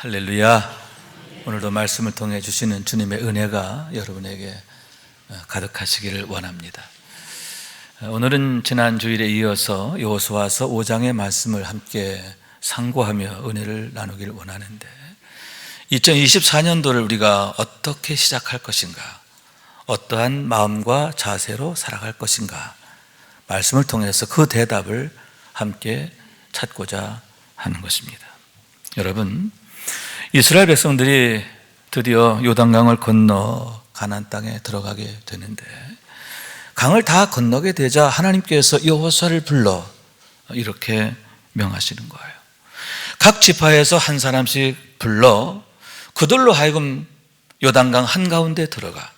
할렐루야. 오늘도 말씀을 통해 주시는 주님의 은혜가 여러분에게 가득하시기를 원합니다. 오늘은 지난 주일에 이어서 여호수아서 5장의 말씀을 함께 상고하며 은혜를 나누기를 원하는데, 2024년도를 우리가 어떻게 시작할 것인가, 어떠한 마음과 자세로 살아갈 것인가, 말씀을 통해서 그 대답을 함께 찾고자 하는 것입니다. 여러분, 이스라엘 백성들이 드디어 요단강을 건너 가나안 땅에 들어가게 되는데, 강을 다 건너게 되자 하나님께서 여호수아를 불러 이렇게 명하시는 거예요. 각 지파에서 한 사람씩 불러 그들로 하여금 요단강 한가운데 들어가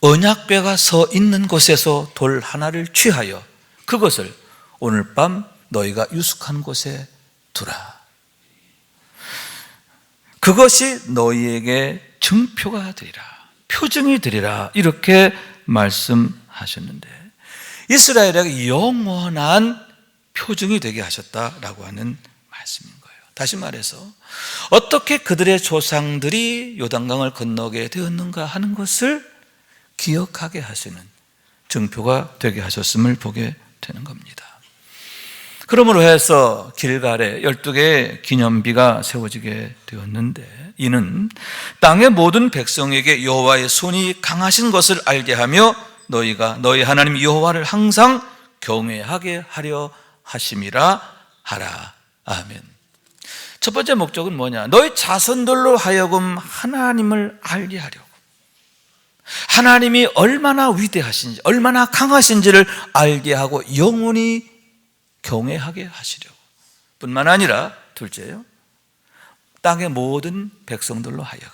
언약궤가 서 있는 곳에서 돌 하나를 취하여 그것을 오늘 밤 너희가 유숙한 곳에 두라. 그것이 너희에게 증표가 되리라, 표징이 되리라, 이렇게 말씀하셨는데, 이스라엘에게 영원한 표징이 되게 하셨다라고 하는 말씀인 거예요. 다시 말해서 어떻게 그들의 조상들이 요단강을 건너게 되었는가 하는 것을 기억하게 하시는 증표가 되게 하셨음을 보게 되는 겁니다. 그러므로 해서 길갈에 12개의 기념비가 세워지게 되었는데, 이는 땅의 모든 백성에게 여호와의 손이 강하신 것을 알게 하며 너희가 너희 하나님 여호와를 항상 경외하게 하려 하심이라 하라. 아멘. 첫 번째 목적은 뭐냐? 너희 자손들로 하여금 하나님을 알게 하려고, 하나님이 얼마나 위대하신지, 얼마나 강하신지를 알게 하고 영원히 경외하게 하시려고, 뿐만 아니라 둘째요, 땅의 모든 백성들로 하여금,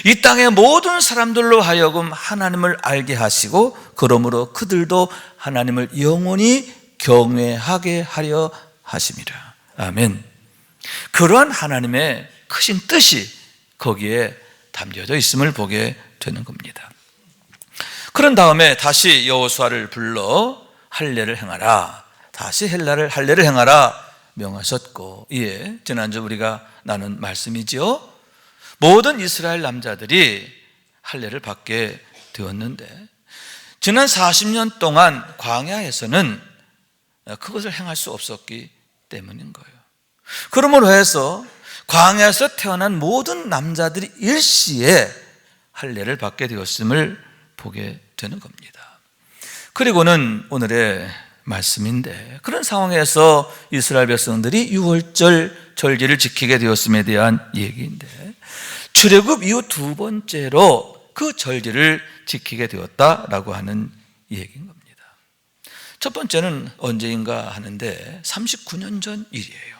이 땅의 모든 사람들로 하여금 하나님을 알게 하시고, 그러므로 그들도 하나님을 영원히 경외하게 하려 하심이라. 아멘. 그러한 하나님의 크신 뜻이 거기에 담겨져 있음을 보게 되는 겁니다. 그런 다음에 다시 여호수아를 불러 할례를 행하라, 다시 할례를 행하라 명하셨고, 이에 지난주 우리가 나눈 말씀이지요. 모든 이스라엘 남자들이 할례를 받게 되었는데, 지난 40년 동안 광야에서는 그것을 행할 수 없었기 때문인 거예요. 그러므로 해서 광야에서 태어난 모든 남자들이 일시에 할례를 받게 되었음을 보게 되는 겁니다. 그리고는 오늘의 말씀인데, 그런 상황에서 이스라엘 백성들이 유월절 절기를 지키게 되었음에 대한 얘기인데, 출애굽 이후 두 번째로 그 절기를 지키게 되었다라고 하는 얘기인 겁니다. 첫 번째는 언제인가 하는데 39년 전 일이에요.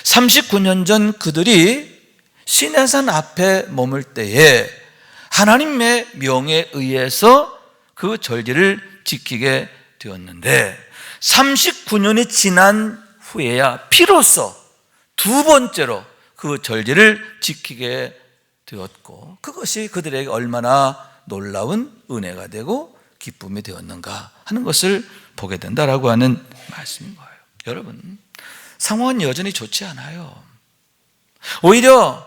39년 전 그들이 시내산 앞에 머물 때에 하나님의 명에 의해서 그 절기를 지키게 되었는데, 39년이 지난 후에야 비로소 두 번째로 그 절기를 지키게 되었고, 그것이 그들에게 얼마나 놀라운 은혜가 되고 기쁨이 되었는가 하는 것을 보게 된다라고 하는 말씀인 거예요. 여러분, 상황은 여전히 좋지 않아요. 오히려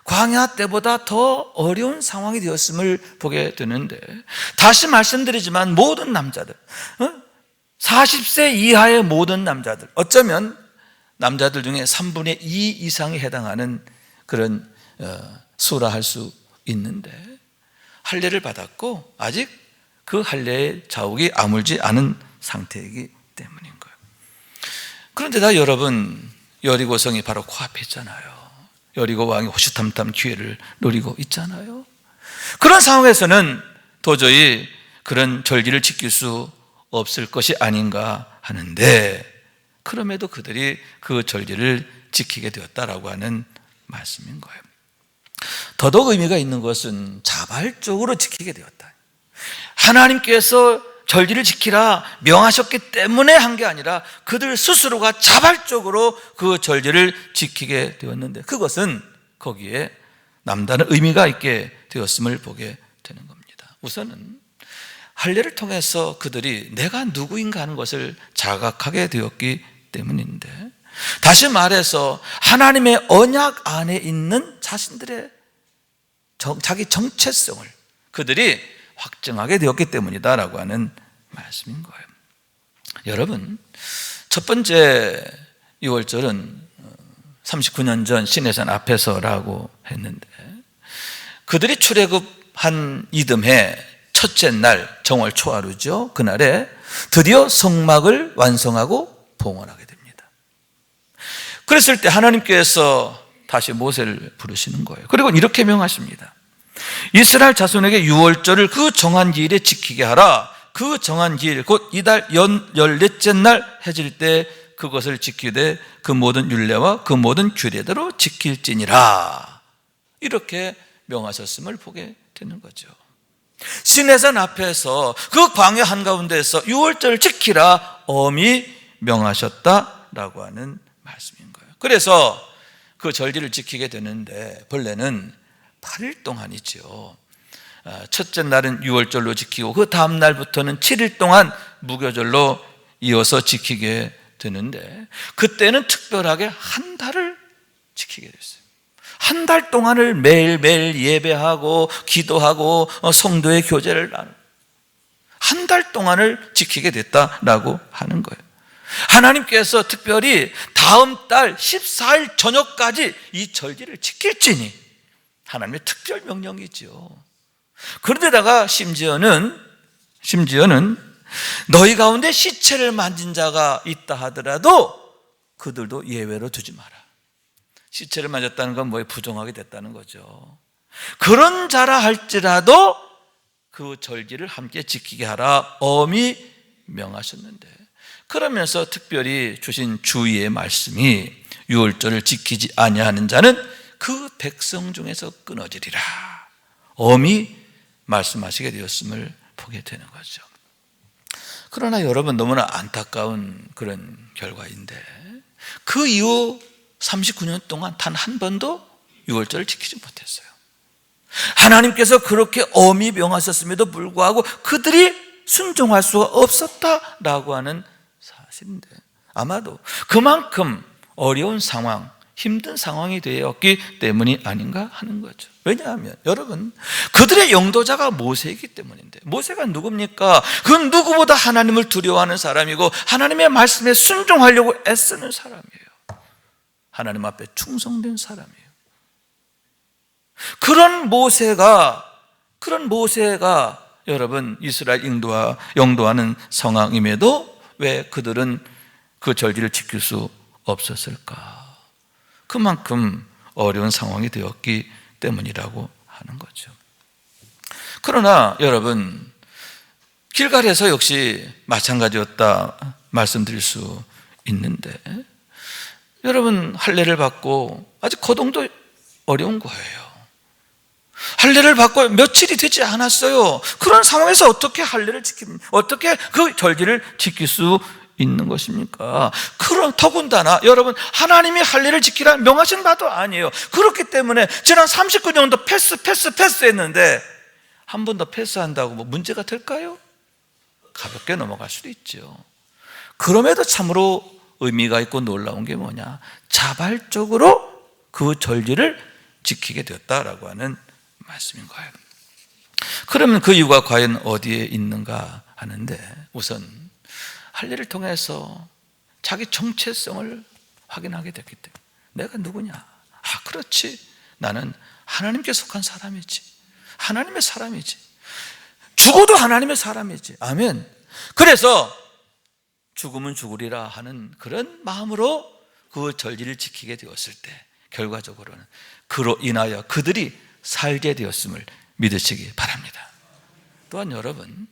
광야 때보다 더 어려운 상황이 되었음을 보게 되는데, 다시 말씀드리지만 모든 남자들, 40세 이하의 모든 남자들, 어쩌면 남자들 중에 3분의 2 이상이 해당하는 그런 수라 할 수 있는데, 할례를 받았고 아직 그 할례의 자욱이 아물지 않은 상태이기 때문인 거예요. 그런데다 여러분, 여리고성이 바로 코앞에 있잖아요. 여리고 왕이 호시탐탐 기회를 노리고 있잖아요. 그런 상황에서는 도저히 그런 절기를 지킬 수 없을 것이 아닌가 하는데, 그럼에도 그들이 그 절기를 지키게 되었다라고 하는 말씀인 거예요. 더더욱 의미가 있는 것은 자발적으로 지키게 되었다. 하나님께서 절기를 지키라 명하셨기 때문에 한 게 아니라 그들 스스로가 자발적으로 그 절기를 지키게 되었는데, 그것은 거기에 남다른 의미가 있게 되었음을 보게 되는 겁니다. 우선은 할례를 통해서 그들이 내가 누구인가 하는 것을 자각하게 되었기 때문인데, 다시 말해서 하나님의 언약 안에 있는 자신들의 자기 정체성을 그들이 확증하게 되었기 때문이다라고 하는 말씀인 거예요. 여러분, 첫 번째 6월절은 39년 전 시내산 앞에서라고 했는데, 그들이 출애굽한 이듬해 첫째 날 정월 초하루죠. 그날에 드디어 성막을 완성하고 봉헌하게 됩니다. 그랬을 때 하나님께서 다시 모세를 부르시는 거예요. 그리고 이렇게 명하십니다. 이스라엘 자손에게 유월절을 그 정한 기일에 지키게 하라. 그 정한 기일 곧 이달 14째 날 해질 때 그것을 지키되 그 모든 율례와 그 모든 규례대로 지킬지니라. 이렇게 명하셨음을 보게 되는 거죠. 시내산 앞에서 그 광야 한가운데에서 유월절을 지키라 엄히 명하셨다라고 하는 말씀인 거예요. 그래서 그 절기를 지키게 되는데 본래는 8일 동안이죠. 첫째 날은 유월절로 지키고 그 다음 날부터는 7일 동안 무교절로 이어서 지키게 되는데, 그때는 특별하게 한 달을 지키게 됐어요. 한 달 동안을 매일매일 예배하고 기도하고 성도의 교제를 나누고 한 달 동안을 지키게 됐다라고 하는 거예요. 하나님께서 특별히 다음 달 14일 저녁까지 이 절기를 지킬지니 하나님의 특별 명령이죠. 그런데다가 심지어는 너희 가운데 시체를 만진 자가 있다 하더라도 그들도 예외로 두지 마라. 시체를 만졌다는 건 뭐에 부정하게 됐다는 거죠. 그런 자라 할지라도 그 절기를 함께 지키게 하라 엄히 명하셨는데, 그러면서 특별히 주신 주의의 말씀이 유월절을 지키지 아니하는 자는 그 백성 중에서 끊어지리라 엄히 말씀하시게 되었음을 보게 되는 거죠. 그러나 여러분, 너무나 안타까운 그런 결과인데, 그 이후 39년 동안 단 한 번도 유월절을 지키지 못했어요. 하나님께서 그렇게 엄히 명하셨음에도 불구하고 그들이 순종할 수가 없었다라고 하는 사실인데, 아마도 그만큼 어려운 상황, 힘든 상황이 되었기 때문이 아닌가 하는 거죠. 왜냐하면 여러분, 그들의 영도자가 모세이기 때문인데, 모세가 누굽니까? 그 누구보다 하나님을 두려워하는 사람이고 하나님의 말씀에 순종하려고 애쓰는 사람이에요. 하나님 앞에 충성된 사람이에요. 그런 모세가 여러분 이스라엘 영도하는 상황임에도 왜 그들은 그 절기를 지킬 수 없었을까? 그만큼 어려운 상황이 되었기 때문이라고 하는 거죠. 그러나 여러분, 길갈에서 역시 마찬가지였다 말씀드릴 수 있는데, 여러분 할례를 받고 아직 거동도 어려운 거예요. 할례를 받고 며칠이 되지 않았어요. 그런 상황에서 어떻게 할례를 어떻게 그 절기를 지킬 수 있는 것입니까? 그럼 더군다나 여러분, 하나님이 할례를 지키라 명하신 바도 아니에요. 그렇기 때문에 지난 39년도 패스했는데 한 번 더 패스한다고 뭐 문제가 될까요? 가볍게 넘어갈 수도 있죠. 그럼에도 참으로 의미가 있고 놀라운 게 뭐냐? 자발적으로 그 절기를 지키게 되었다라고 하는 말씀인 거예요. 그러면 그 이유가 과연 어디에 있는가 하는데, 우선 할례를 통해서 자기 정체성을 확인하게 됐기 때문에, 내가 누구냐? 아, 그렇지, 나는 하나님께 속한 사람이지, 하나님의 사람이지, 죽어도 하나님의 사람이지. 아멘. 그래서 죽으면 죽으리라 하는 그런 마음으로 그 절기를 지키게 되었을 때, 결과적으로는 그로 인하여 그들이 살게 되었음을 믿으시기 바랍니다. 또한 여러분,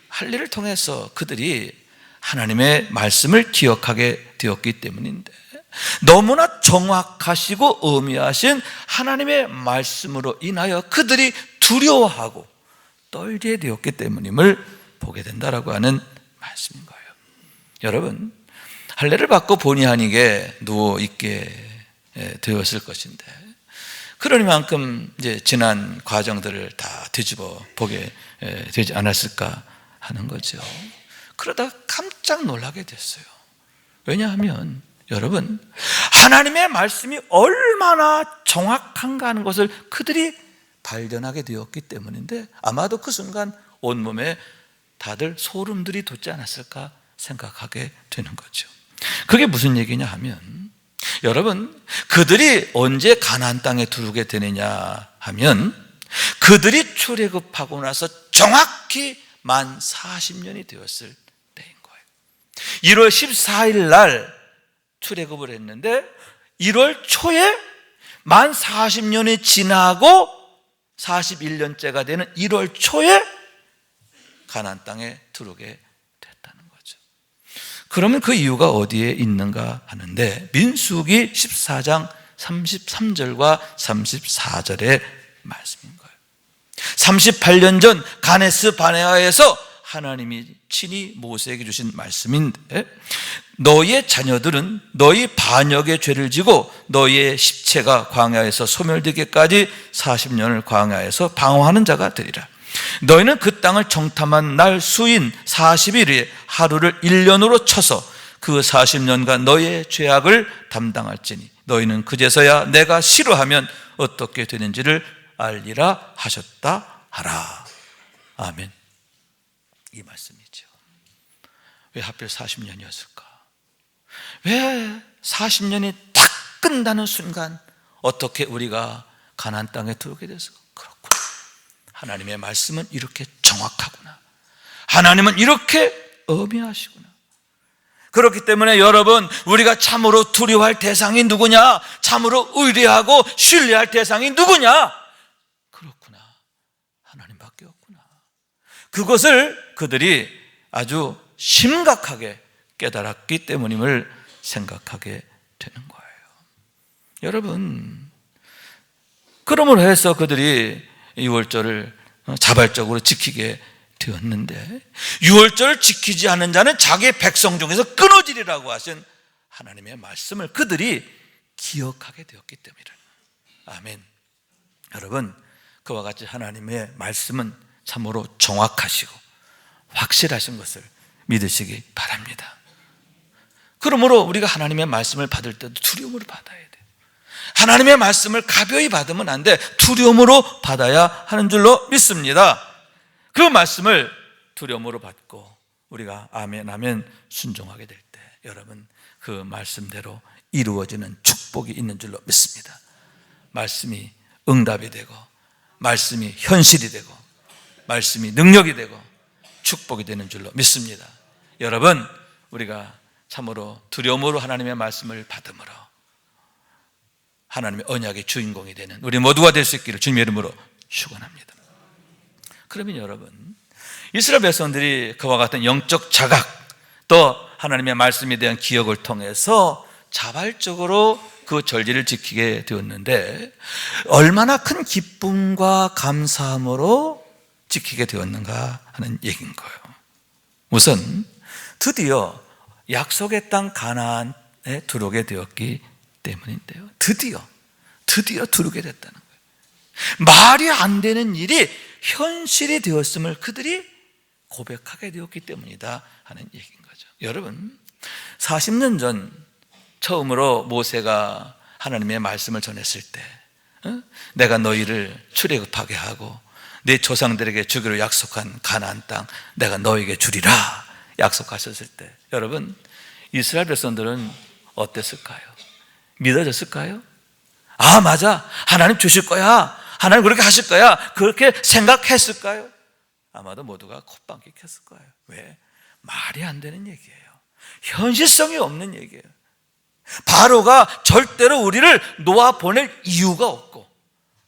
할례를 통해서 그들이 하나님의 말씀을 기억하게 되었기 때문인데, 너무나 정확하시고 의미하신 하나님의 말씀으로 인하여 그들이 두려워하고 떨게 되었기 때문임을 보게 된다라고 하는 말씀인 거예요. 여러분, 할례를 받고 본의 아니게 누워 있게 되었을 것인데, 그러니만큼 이제 지난 과정들을 다 뒤집어 보게 되지 않았을까 하는 거죠. 그러다 깜짝 놀라게 됐어요. 왜냐하면 여러분, 하나님의 말씀이 얼마나 정확한가 하는 것을 그들이 발견하게 되었기 때문인데, 아마도 그 순간 온몸에 다들 소름들이 돋지 않았을까 생각하게 되는 거죠. 그게 무슨 얘기냐 하면, 여러분, 그들이 언제 가나안 땅에 들어오게 되느냐 하면, 그들이 출애굽하고 나서 정확히 만 40년이 되었을 때인 거예요. 1월 14일 날 출애굽을 했는데 1월 초에 만 40년이 지나고 41년째가 되는 1월 초에 가나안 땅에 들어오게 됐다는 거죠. 그러면 그 이유가 어디에 있는가 하는데, 민수기 14장 33절과 34절의 말씀인 거예요. 38년 전 가네스 바네아에서 하나님이 친히 모세에게 주신 말씀인데, 너희의 자녀들은 너희 반역의 죄를 지고 너희의 십체가 광야에서 소멸되기까지 40년을 광야에서 방황하는 자가 되리라. 너희는 그 땅을 정탐한 날 수인 40일에 하루를 1년으로 쳐서 그 40년간 너희의 죄악을 담당할지니 너희는 그제서야 내가 싫어하면 어떻게 되는지를 알리라 하셨다 하라. 아멘. 이 말씀이죠. 왜 하필 40년이었을까? 왜 40년이 딱 끝나는 순간 어떻게 우리가 가나안 땅에 들어오게 돼서? 그렇구나. 하나님의 말씀은 이렇게 정확하구나. 하나님은 이렇게 엄미하시구나. 그렇기 때문에 여러분, 우리가 참으로 두려워할 대상이 누구냐? 참으로 의뢰하고 신뢰할 대상이 누구냐? 그렇구나. 하나님밖에 없구나. 그것을 그들이 아주 심각하게 깨달았기 때문임을 생각하게 되는 거예요. 여러분, 그러므로 해서 그들이 유월절을 자발적으로 지키게 되었는데, 유월절을 지키지 않는 자는 자기의 백성 중에서 끊어지리라고 하신 하나님의 말씀을 그들이 기억하게 되었기 때문이라. 아멘. 여러분, 그와 같이 하나님의 말씀은 참으로 정확하시고 확실하신 것을 믿으시기 바랍니다. 그러므로 우리가 하나님의 말씀을 받을 때도 두려움으로 받아야 돼요. 하나님의 말씀을 가벼이 받으면 안 돼. 두려움으로 받아야 하는 줄로 믿습니다. 그 말씀을 두려움으로 받고 우리가 아멘 아멘 순종하게 될 때, 여러분, 그 말씀대로 이루어지는 축복이 있는 줄로 믿습니다. 말씀이 응답이 되고, 말씀이 현실이 되고, 말씀이 능력이 되고 축복이 되는 줄로 믿습니다. 여러분, 우리가 참으로 두려움으로 하나님의 말씀을 받음으로 하나님의 언약의 주인공이 되는 우리 모두가 될 수 있기를 주님의 이름으로 축원합니다. 그러면 여러분, 이스라엘 백성들이 그와 같은 영적 자각, 또 하나님의 말씀에 대한 기억을 통해서 자발적으로 그 절기를 지키게 되었는데, 얼마나 큰 기쁨과 감사함으로 지키게 되었는가 하는 얘기인 거예요. 우선 드디어 약속의 땅 가나안에 들어오게 되었기 때문인데요, 드디어 들어오게 됐다는 거예요. 말이 안 되는 일이 현실이 되었음을 그들이 고백하게 되었기 때문이다 하는 얘기인 거죠. 여러분, 40년 전 처음으로 모세가 하나님의 말씀을 전했을 때, 내가 너희를 출애굽하게 하고 내 조상들에게 주기로 약속한 가나안 땅 내가 너에게 주리라 약속하셨을 때, 여러분, 이스라엘 백성들은 어땠을까요? 믿어졌을까요? 아, 맞아, 하나님 주실 거야, 하나님 그렇게 하실 거야, 그렇게 생각했을까요? 아마도 모두가 콧방귀 켰을 거예요. 왜? 말이 안 되는 얘기예요. 현실성이 없는 얘기예요. 바로가 절대로 우리를 놓아보낼 이유가 없고,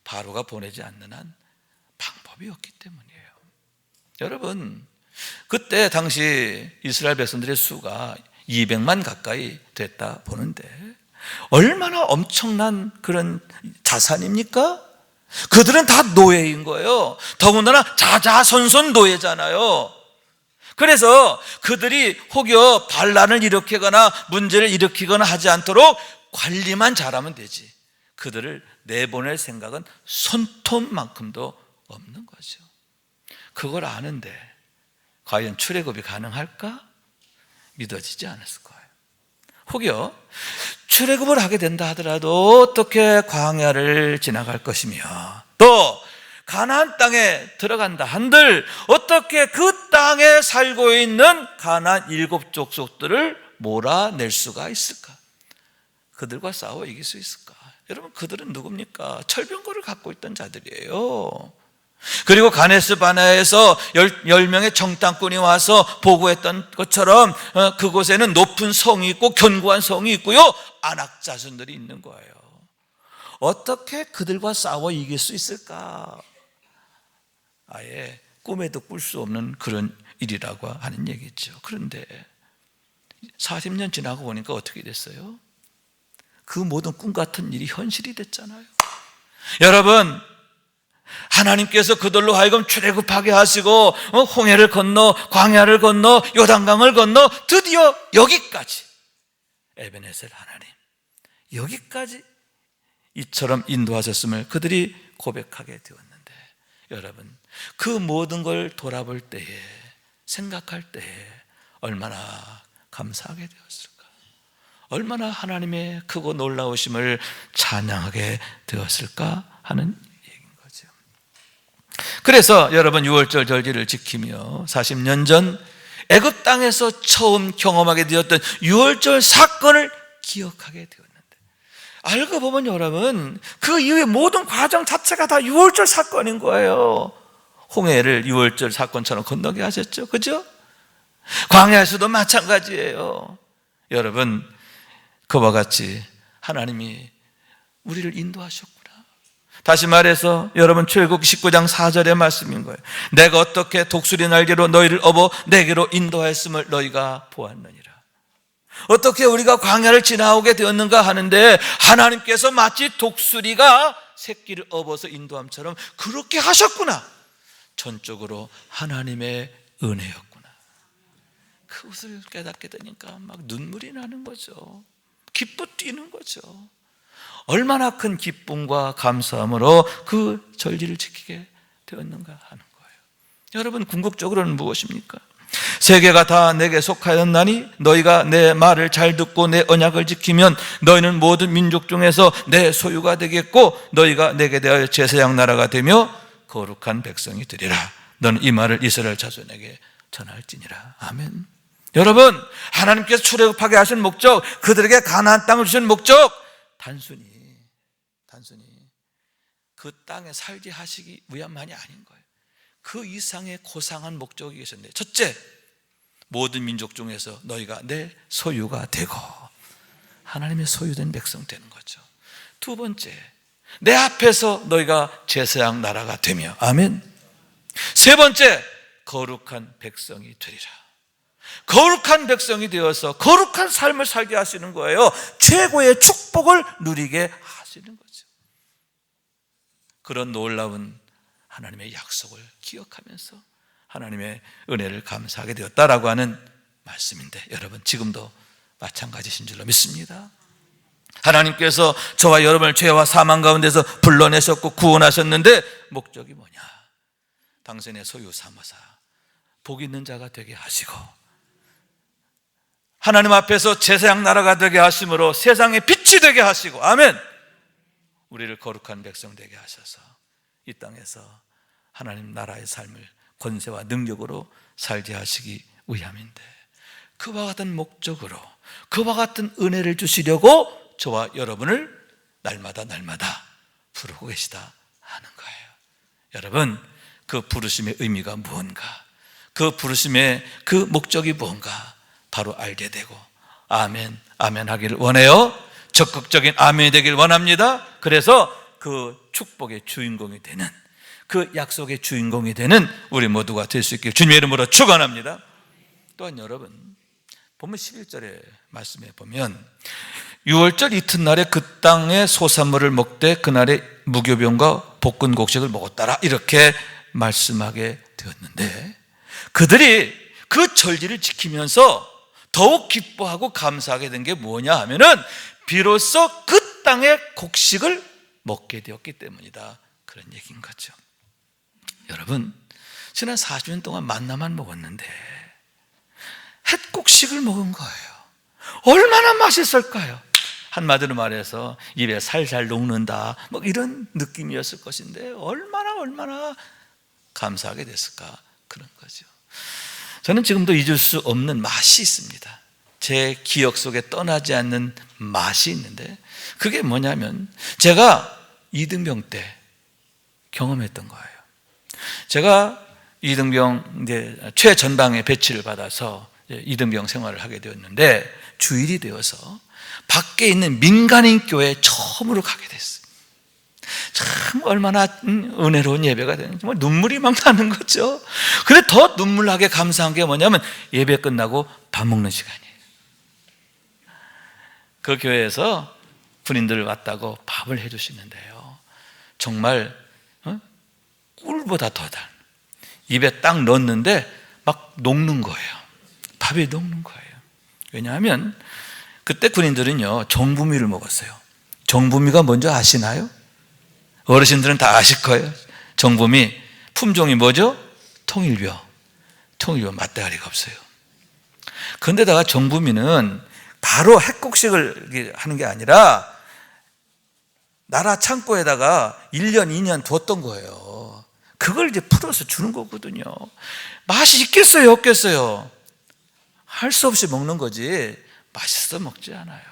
바로가 보내지 않는 한 방법이 없기 때문이에요. 여러분, 그때 당시 이스라엘 백성들의 수가 200만 가까이 됐다 보는데, 얼마나 엄청난 그런 자산입니까? 그들은 다 노예인 거예요. 더군다나 자자손손 노예잖아요. 그래서 그들이 혹여 반란을 일으키거나 문제를 일으키거나 하지 않도록 관리만 잘하면 되지, 그들을 내보낼 생각은 손톱만큼도 없는 거죠. 그걸 아는데 과연 출애굽이 가능할까? 믿어지지 않았을 거예요. 혹여 출애굽을 하게 된다 하더라도 어떻게 광야를 지나갈 것이며, 또 가나안 땅에 들어간다 한들 어떻게 그 땅에 살고 있는 가나안 7 족속들을 몰아낼 수가 있을까? 그들과 싸워 이길 수 있을까? 여러분, 그들은 누굽니까? 철병거를 갖고 있던 자들이에요. 그리고 가네스 바네아에서 10명의 정탐꾼이 와서 보고했던 것처럼 그곳에는 높은 성이 있고 견고한 성이 있고요, 안악 자손들이 있는 거예요. 어떻게 그들과 싸워 이길 수 있을까? 아예 꿈에도 꿀 수 없는 그런 일이라고 하는 얘기죠. 그런데 40년 지나고 보니까 어떻게 됐어요? 그 모든 꿈 같은 일이 현실이 됐잖아요. 여러분, 하나님께서 그들로 하여금 출애굽하게 하시고 홍해를 건너 광야를 건너 요단강을 건너 드디어 여기까지, 에베네셀 하나님 여기까지 이처럼 인도하셨음을 그들이 고백하게 되었는데, 여러분, 그 모든 걸 돌아볼 때에, 생각할 때에 얼마나 감사하게 되었을까? 얼마나 하나님의 크고 놀라우심을 찬양하게 되었을까 하는 얘기인 거죠. 그래서 여러분, 유월절 절기를 지키며 40년 전 애굽 땅에서 처음 경험하게 되었던 유월절 사건을 기억하게 되었는데, 알고 보면 여러분, 그 이후의 모든 과정 자체가 다 유월절 사건인 거예요. 홍해를 유월절 사건처럼 건너게 하셨죠, 그죠? 광야에서도 마찬가지예요. 여러분, 그와 같이 하나님이 우리를 인도하셨구나. 다시 말해서 여러분, 출애굽 19장 4절의 말씀인 거예요. 내가 어떻게 독수리 날개로 너희를 업어 내게로 인도하였음을 너희가 보았느니라. 어떻게 우리가 광야를 지나오게 되었는가 하는데, 하나님께서 마치 독수리가 새끼를 업어서 인도함처럼 그렇게 하셨구나. 전적으로 하나님의 은혜였구나. 그것을 깨닫게 되니까 막 눈물이 나는 거죠. 기뻐 뛰는 거죠. 얼마나 큰 기쁨과 감사함으로 그 절기를 지키게 되었는가 하는 거예요. 여러분, 궁극적으로는 무엇입니까? 세계가 다 내게 속하였나니 너희가 내 말을 잘 듣고 내 언약을 지키면 너희는 모든 민족 중에서 내 소유가 되겠고 너희가 내게 대하여 제사장 나라가 되며 거룩한 백성이 되리라. 너는 이 말을 이스라엘 자손에게 전할지니라. 아멘. 여러분, 하나님께서 출애굽하게 하신 목적, 그들에게 가나안 땅을 주신 목적, 단순히 그 땅에 살게 하시기 위함만이 아닌 거예요. 그 이상의 고상한 목적이 계셨는데, 첫째, 모든 민족 중에서 너희가 내 소유가 되고 하나님의 소유된 백성 되는 거죠. 두 번째, 내 앞에서 너희가 제사장 나라가 되며, 아멘. 세 번째, 거룩한 백성이 되리라. 거룩한 백성이 되어서 거룩한 삶을 살게 하시는 거예요. 최고의 축복을 누리게 하시는 거죠. 그런 놀라운 하나님의 약속을 기억하면서 하나님의 은혜를 감사하게 되었다라고 하는 말씀인데, 여러분, 지금도 마찬가지신 줄로 믿습니다. 하나님께서 저와 여러분을 죄와 사망 가운데서 불러내셨고 구원하셨는데, 목적이 뭐냐? 당신의 소유 삼아서 복 있는 자가 되게 하시고 하나님 앞에서 제사장 나라가 되게 하심으로 세상의 빛이 되게 하시고, 아멘. 우리를 거룩한 백성 되게 하셔서 이 땅에서 하나님 나라의 삶을 권세와 능력으로 살게 하시기 위함인데, 그와 같은 목적으로 그와 같은 은혜를 주시려고 저와 여러분을 날마다 부르고 계시다 하는 거예요. 여러분, 그 부르심의 의미가 무언가, 그 부르심의 그 목적이 무언가 바로 알게 되고 아멘, 아멘 하기를 원해요. 적극적인 아멘이 되길 원합니다. 그래서 그 축복의 주인공이 되는, 그 약속의 주인공이 되는 우리 모두가 될 수 있길 주님의 이름으로 축원합니다. 또한 여러분, 보면 11절의 말씀에 보면 유월절 이튿날에 그 땅의 소산물을 먹되 그날에 무교병과 볶은 곡식을 먹었다라, 이렇게 말씀하게 되었는데, 그들이 그 절기를 지키면서 더욱 기뻐하고 감사하게 된 게 뭐냐 하면은 비로소 그 땅의 곡식을 먹게 되었기 때문이다, 그런 얘기인 거죠. 여러분, 지난 40년 동안 만나만 먹었는데 햇곡식을 먹은 거예요. 얼마나 맛있을까요? 한마디로 말해서 입에 살살 녹는다, 뭐 이런 느낌이었을 것인데 얼마나 감사하게 됐을까, 그런 거죠. 저는 지금도 잊을 수 없는 맛이 있습니다. 제 기억 속에 떠나지 않는 맛이 있는데, 그게 뭐냐면 제가 이등병 때 경험했던 거예요. 제가 이등병 최전방에 배치를 받아서 이등병 생활을 하게 되었는데, 주일이 되어서 밖에 있는 민간인 교회에 처음으로 가게 됐어요. 참 얼마나 은혜로운 예배가 되는지 정말 눈물이 막 나는 거죠. 근데 더 눈물나게 감사한 게 뭐냐면 예배 끝나고 밥 먹는 시간이에요. 그 교회에서 군인들 왔다고 밥을 해주시는데요, 정말 꿀보다 더 달, 입에 딱 넣었는데 막 녹는 거예요. 밥이 녹는 거예요. 왜냐하면 그때 군인들은요 정부미를 먹었어요. 정부미가 뭔지 아시나요? 어르신들은 다 아실 거예요. 정부미 품종이 뭐죠? 통일벼. 통일벼 맛대가리가 없어요. 그런데다가 정부미는 바로 핵곡식을 하는 게 아니라 나라 창고에다가 1년, 2년 뒀던 거예요. 그걸 이제 풀어서 주는 거거든요. 맛이 있겠어요, 없겠어요? 할 수 없이 먹는 거지 맛있어 먹지 않아요.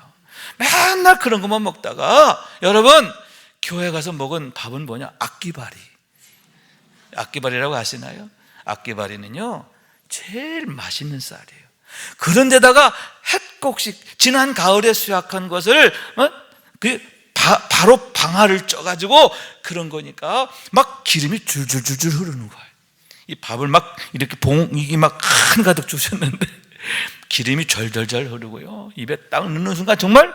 맨날 그런 것만 먹다가, 여러분 교회 가서 먹은 밥은 뭐냐? 악기바리. 악기바리라고 아시나요? 악기바리는요 제일 맛있는 쌀이에요. 그런데다가 햇곡식, 지난 가을에 수확한 것을 바로 방아를 쪄가지고 그런 거니까 막 기름이 줄줄줄줄 흐르는 거예요. 이 밥을 막 이렇게 봉이 막 한가득 주셨는데 기름이 절절절 흐르고요, 입에 딱 넣는 순간 정말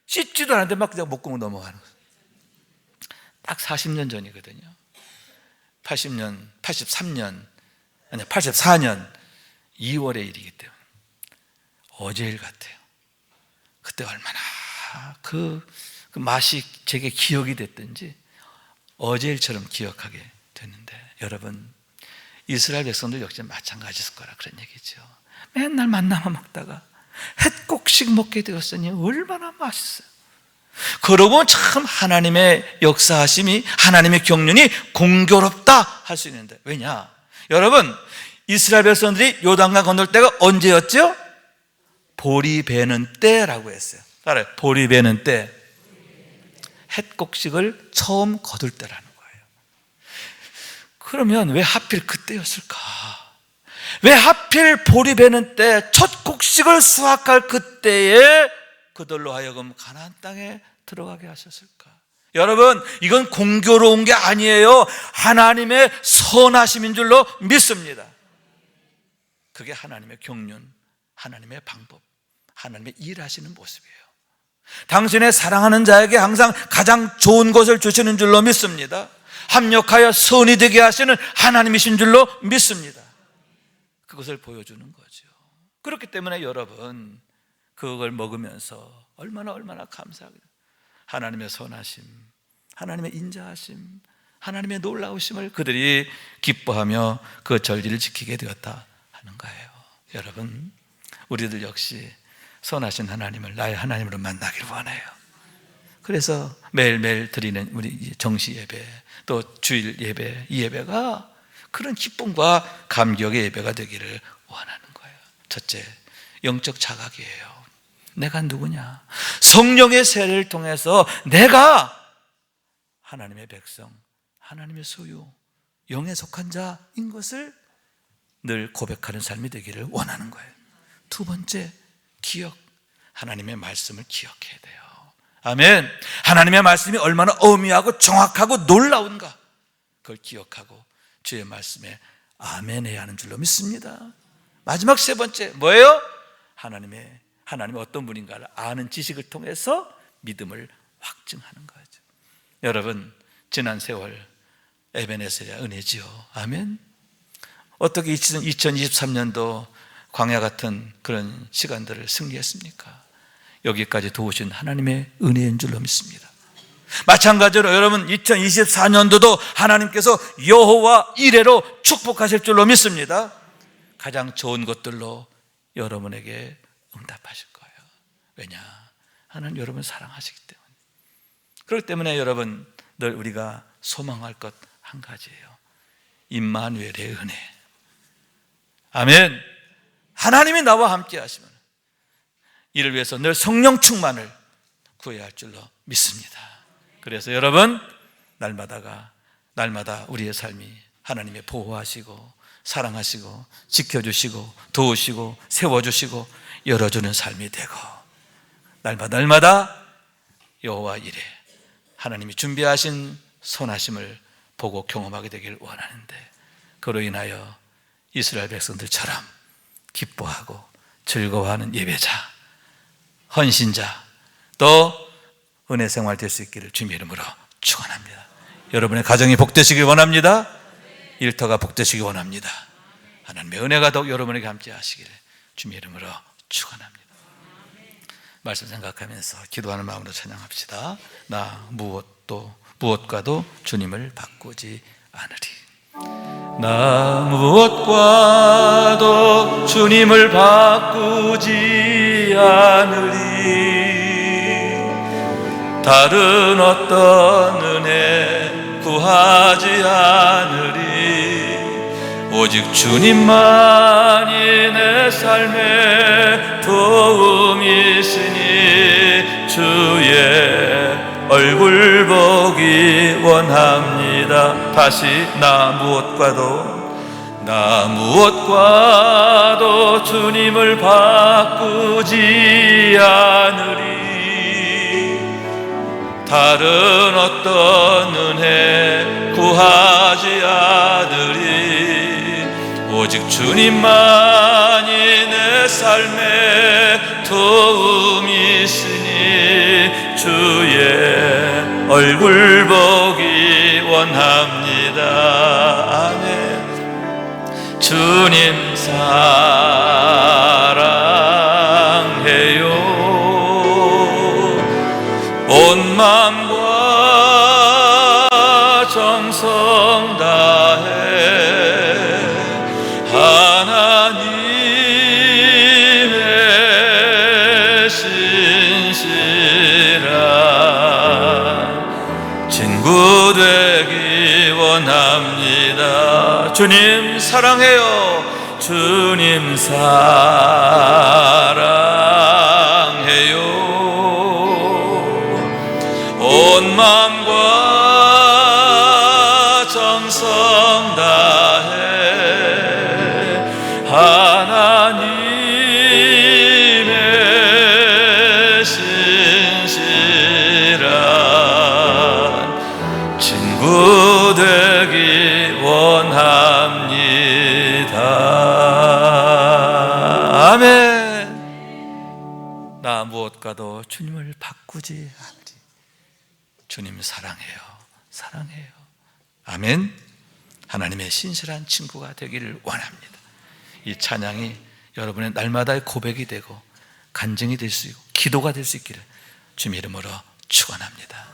씻지도 않았는데 막 그냥 목구멍 넘어가는 거예요. 딱 40년 전이거든요. 84년 2월의 일이기 때문에 어제 일 같아요. 그때 얼마나 그 맛이 제게 기억이 됐든지 어제 일처럼 기억하게 됐는데, 여러분 이스라엘 백성들 역시 마찬가지일 거라 그런 얘기죠. 맨날 만나만 먹다가 햇곡식 먹게 되었으니 얼마나 맛있어요. 그러고 참 하나님의 역사하심이, 하나님의 경륜이 공교롭다 할 수 있는데, 왜냐? 여러분 이스라엘 백성들이 요단강 건널 때가 언제였죠? 보리 베는 때라고 했어요. 알아요? 보리 베는 때, 햇곡식을 처음 거둘 때라는 거예요. 그러면 왜 하필 그때였을까? 왜 하필 보리 베는 때 첫 곡식을 수확할 그때에 그들로 하여금 가나안 땅에 들어가게 하셨을까? 여러분 이건 공교로운 게 아니에요. 하나님의 선하심인 줄로 믿습니다. 그게 하나님의 경륜, 하나님의 방법, 하나님의 일하시는 모습이에요. 당신의 사랑하는 자에게 항상 가장 좋은 것을 주시는 줄로 믿습니다. 합력하여 선이 되게 하시는 하나님이신 줄로 믿습니다. 그것을 보여주는 거죠. 그렇기 때문에 여러분 그걸 먹으면서 얼마나 감사하게, 하나님의 선하심, 하나님의 인자하심, 하나님의 놀라우심을 그들이 기뻐하며 그 절기를 지키게 되었다 하는 거예요. 여러분 우리들 역시 선하신 하나님을 나의 하나님으로 만나기를 원해요. 그래서 매일매일 드리는 우리 정시 예배, 또 주일 예배, 이 예배가 그런 기쁨과 감격의 예배가 되기를 원하는 거예요. 첫째, 영적 자각이에요. 내가 누구냐? 성령의 세례를 통해서 내가 하나님의 백성, 하나님의 소유, 영에 속한 자인 것을 늘 고백하는 삶이 되기를 원하는 거예요. 두 번째, 기억. 하나님의 말씀을 기억해야 돼요. 아멘. 하나님의 말씀이 얼마나 어미하고 정확하고 놀라운가, 그걸 기억하고 주의 말씀에 아멘 해야 하는 줄로 믿습니다. 마지막 세 번째 뭐예요? 하나님이 어떤 분인가를 아는 지식을 통해서 믿음을 확증하는 거죠. 여러분 지난 세월 에베네셀의 은혜지요. 아멘. 어떻게 2023년도 광야 같은 그런 시간들을 승리했습니까? 여기까지 도우신 하나님의 은혜인 줄로 믿습니다. 마찬가지로 여러분 2024년도도 하나님께서 여호와 이레로 축복하실 줄로 믿습니다. 가장 좋은 것들로 여러분에게 응답하실 거예요. 왜냐? 하나님 여러분 사랑하시기 때문에. 그렇기 때문에 여러분 늘 우리가 소망할 것 한 가지예요. 임마누엘의 은혜. 아멘. 하나님이 나와 함께 하시면 이를 위해서 늘 성령 충만을 구해야 할 줄로 믿습니다. 그래서 여러분 날마다 우리의 삶이 하나님의 보호하시고 사랑하시고 지켜주시고 도우시고 세워주시고 열어주는 삶이 되고 날마다 여호와 이레 하나님이 준비하신 선하심을 보고 경험하게 되길 원하는데, 그로 인하여 이스라엘 백성들처럼 기뻐하고 즐거워하는 예배자, 헌신자, 또 은혜 생활 될 수 있기를 주님의 이름으로 축원합니다. 여러분의 가정이 복되시길 원합니다. 일터가 복되시길 원합니다. 하나님의 은혜가 더욱 여러분에게 함께 하시기를 주님의 이름으로 축원합니다. 말씀 생각하면서 기도하는 마음으로 찬양합시다. 나 무엇과도 주님을 바꾸지 않으리. 나 무엇과도 주님을 바꾸지 않으리. 다른 어떤 은혜 구하지 않으리. 오직 주님만이 내 삶에 도움이 있으니 주의 얼굴 보기 원합니다. 다시 나 무엇과도 주님을 바꾸지 않으리. 다른 어떤 은혜 구하지 않으리. 오직 주님만이 내 삶에 도움이 있으니 주의 얼굴 보기 원합니다. 아멘. 주님 사랑해요. 온 마음과 정성 다해 하나님의 신실한 친구 되기 원합니다. 주님 사랑해요. 주님 사랑해요. 온 마음과 정성 다해 하나님의 신실한 친구 되기 원합니다. 아멘. 나 무엇과도 주님을 바꾸지 않으리. 주님 사랑해요. 아멘. 하나님의 신실한 친구가 되기를 원합니다. 이 찬양이 여러분의 날마다의 고백이 되고 간증이 될 수 있고 기도가 될 수 있기를 주님의 이름으로 축원합니다.